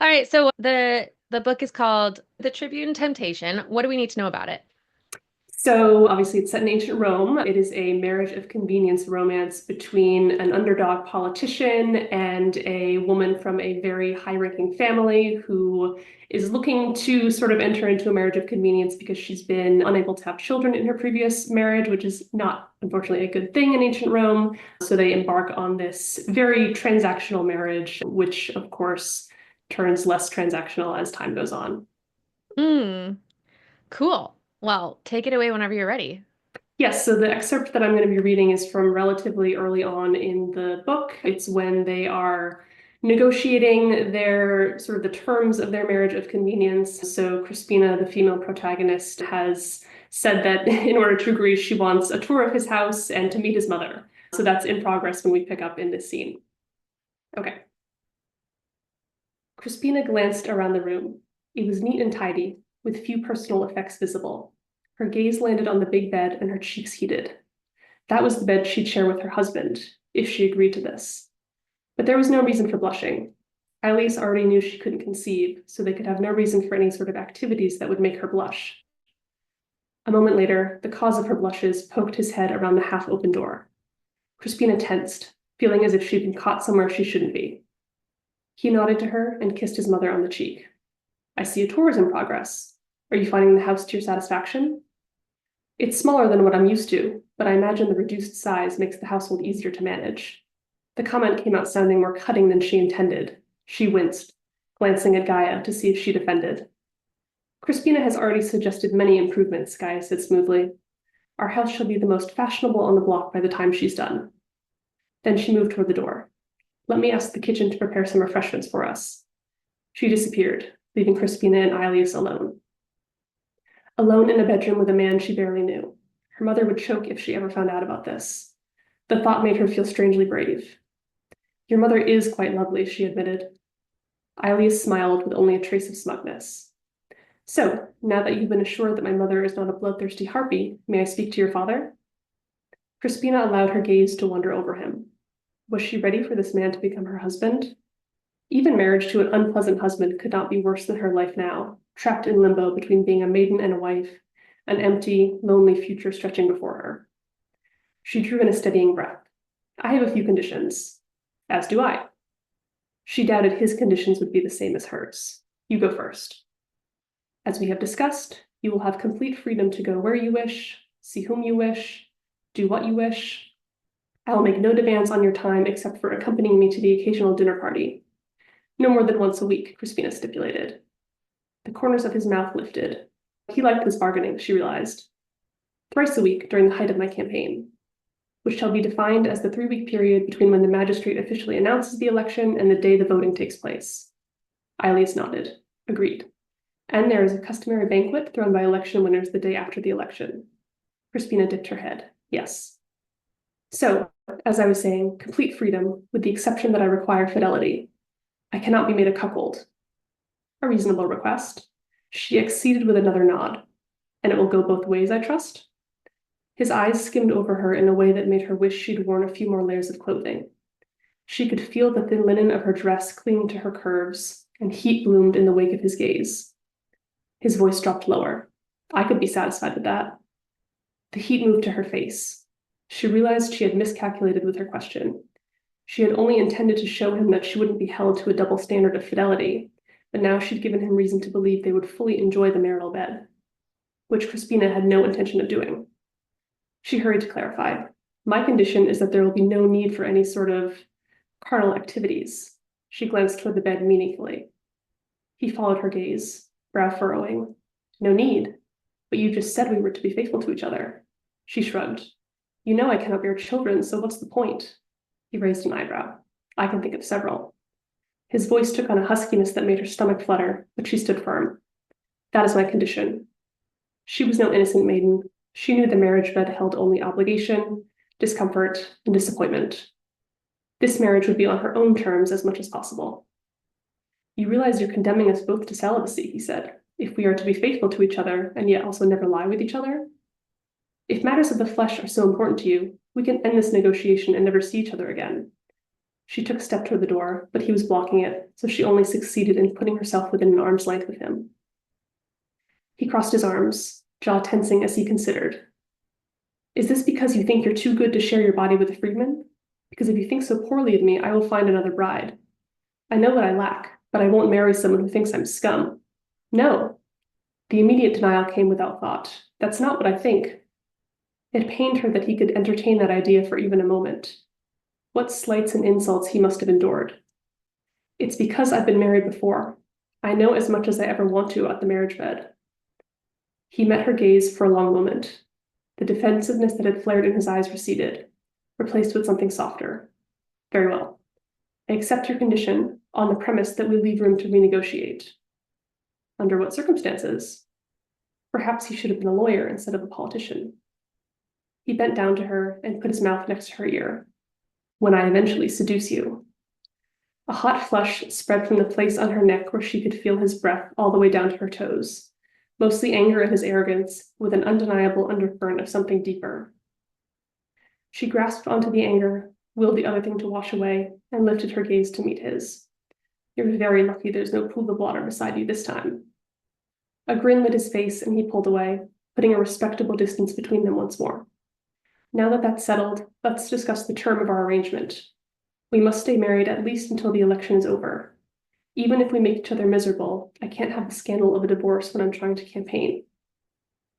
All right, so the book is called The Tribune Temptation. What do we need to know about it? So obviously it's set in ancient Rome. It is a marriage of convenience romance between an underdog politician and a woman from a very high-ranking family who is looking to sort of enter into a marriage of convenience because she's been unable to have children in her previous marriage, which is not, unfortunately, a good thing in ancient Rome. So they embark on this very transactional marriage, which of course turns less transactional as time goes on. Hmm, cool. Well, take it away whenever you're ready. Yes, so the excerpt that I'm going to be reading is from relatively early on in the book. It's when they are negotiating their sort of the terms of their marriage of convenience. So Crispina, the female protagonist, has said that in order to agree, she wants a tour of his house and to meet his mother. So that's in progress when we pick up in this scene. Okay. Crispina glanced around the room. It was neat and tidy, with few personal effects visible. Her gaze landed on the big bed and her cheeks heated. That was the bed she'd share with her husband, if she agreed to this. But there was no reason for blushing. Aelius already knew she couldn't conceive, so they could have no reason for any sort of activities that would make her blush. A moment later, the cause of her blushes poked his head around the half-open door. Crispina tensed, feeling as if she'd been caught somewhere she shouldn't be. He nodded to her and kissed his mother on the cheek. I see a tour is in progress. Are you finding the house to your satisfaction? It's smaller than what I'm used to, but I imagine the reduced size makes the household easier to manage. The comment came out sounding more cutting than she intended. She winced, glancing at Gaia to see if she'd offended. Crispina has already suggested many improvements, Gaia said smoothly. Our house shall be the most fashionable on the block by the time she's done. Then she moved toward the door. Let me ask the kitchen to prepare some refreshments for us. She disappeared, leaving Crispina and Aelius alone. Alone in a bedroom with a man she barely knew. Her mother would choke if she ever found out about this. The thought made her feel strangely brave. Your mother is quite lovely, she admitted. Aelius smiled with only a trace of smugness. So, now that you've been assured that my mother is not a bloodthirsty harpy, may I speak to your father? Crispina allowed her gaze to wander over him. Was she ready for this man to become her husband? Even marriage to an unpleasant husband could not be worse than her life now, trapped in limbo between being a maiden and a wife, an empty, lonely future stretching before her. She drew in a steadying breath. I have a few conditions. As do I. She doubted his conditions would be the same as hers. You go first. As we have discussed, you will have complete freedom to go where you wish, see whom you wish, do what you wish. I will make no demands on your time except for accompanying me to the occasional dinner party. No more than once a week, Crispina stipulated. The corners of his mouth lifted. He liked this bargaining, she realized. Thrice a week during the height of my campaign, which shall be defined as the 3-week period between when the magistrate officially announces the election and the day the voting takes place. Aelius nodded. Agreed. And there is a customary banquet thrown by election winners the day after the election. Crispina dipped her head. Yes. So, as I was saying, complete freedom, with the exception that I require fidelity. I cannot be made a cuckold. A reasonable request. She acceded with another nod. And it will go both ways, I trust? His eyes skimmed over her in a way that made her wish she'd worn a few more layers of clothing. She could feel the thin linen of her dress clinging to her curves, and heat bloomed in the wake of his gaze. His voice dropped lower. I could be satisfied with that. The heat moved to her face. She realized she had miscalculated with her question. She had only intended to show him that she wouldn't be held to a double standard of fidelity, but now she'd given him reason to believe they would fully enjoy the marital bed, which Crispina had no intention of doing. She hurried to clarify. My condition is that there will be no need for any sort of carnal activities. She glanced toward the bed meaningfully. He followed her gaze, brow furrowing. No need. But you just said we were to be faithful to each other. She shrugged. You know I cannot bear children, so what's the point? He raised an eyebrow. I can think of several. His voice took on a huskiness that made her stomach flutter, but she stood firm. That is my condition. She was no innocent maiden. She knew the marriage bed held only obligation, discomfort, and disappointment. This marriage would be on her own terms as much as possible. You realize you're condemning us both to celibacy, he said, if we are to be faithful to each other and yet also never lie with each other? If matters of the flesh are so important to you, we can end this negotiation and never see each other again. She took a step toward the door, but he was blocking it, so she only succeeded in putting herself within an arm's length of him. He crossed his arms, jaw tensing as he considered. Is this because you think you're too good to share your body with a freedman? Because if you think so poorly of me, I will find another bride. I know what I lack, but I won't marry someone who thinks I'm scum. No. The immediate denial came without thought. That's not what I think. It pained her that he could entertain that idea for even a moment. What slights and insults he must have endured. It's because I've been married before. I know as much as I ever want to at the marriage bed. He met her gaze for a long moment. The defensiveness that had flared in his eyes receded, replaced with something softer. Very well. I accept your condition on the premise that we leave room to renegotiate. Under what circumstances? Perhaps he should have been a lawyer instead of a politician. He bent down to her and put his mouth next to her ear. When I eventually seduce you. A hot flush spread from the place on her neck where she could feel his breath all the way down to her toes, mostly anger at his arrogance, with an undeniable undercurrent of something deeper. She grasped onto the anger, willed the other thing to wash away, and lifted her gaze to meet his. You're very lucky there's no pool of water beside you this time. A grin lit his face, and he pulled away, putting a respectable distance between them once more. Now that that's settled, let's discuss the term of our arrangement. We must stay married at least until the election is over. Even if we make each other miserable, I can't have the scandal of a divorce when I'm trying to campaign.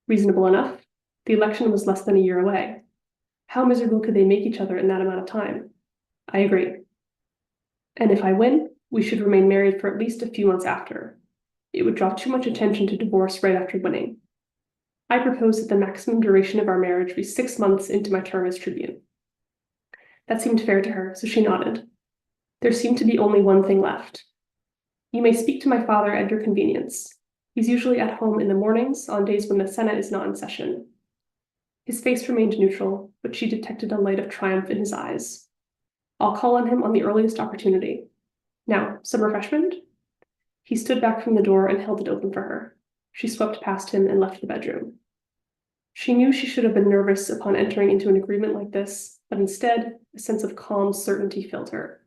Reasonable enough. The election was less than a year away. How miserable could they make each other in that amount of time? I agree. And if I win, we should remain married for at least a few months after. It would draw too much attention to divorce right after winning. I propose that the maximum duration of our marriage be 6 months into my term as tribune. That seemed fair to her, so she nodded. There seemed to be only one thing left. You may speak to my father at your convenience. He's usually at home in the mornings on days when the Senate is not in session. His face remained neutral, but she detected a light of triumph in his eyes. I'll call on him on the earliest opportunity. Now, some refreshment? He stood back from the door and held it open for her. She swept past him and left the bedroom. She knew she should have been nervous upon entering into an agreement like this, but instead, a sense of calm certainty filled her.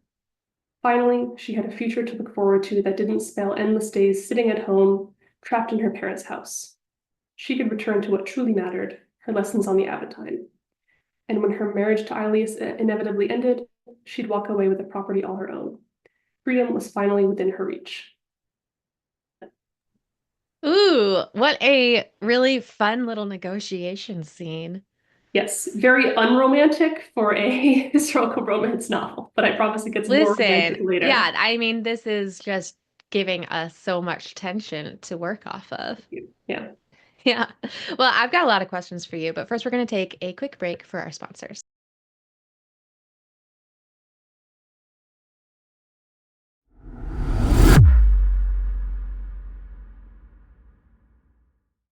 Finally, she had a future to look forward to that didn't spell endless days sitting at home, trapped in her parents' house. She could return to what truly mattered, her lessons on the Aventine. And when her marriage to Aelius inevitably ended, she'd walk away with a property all her own. Freedom was finally within her reach. Ooh, what a really fun little negotiation scene. Yes, very unromantic for a historical romance novel, but I promise it gets more romantic Listen, later. yeah, I mean, this is just giving us so much tension to work off of. Yeah. Yeah. Well, I've got a lot of questions for you, but first we're going to take a quick break for our sponsors.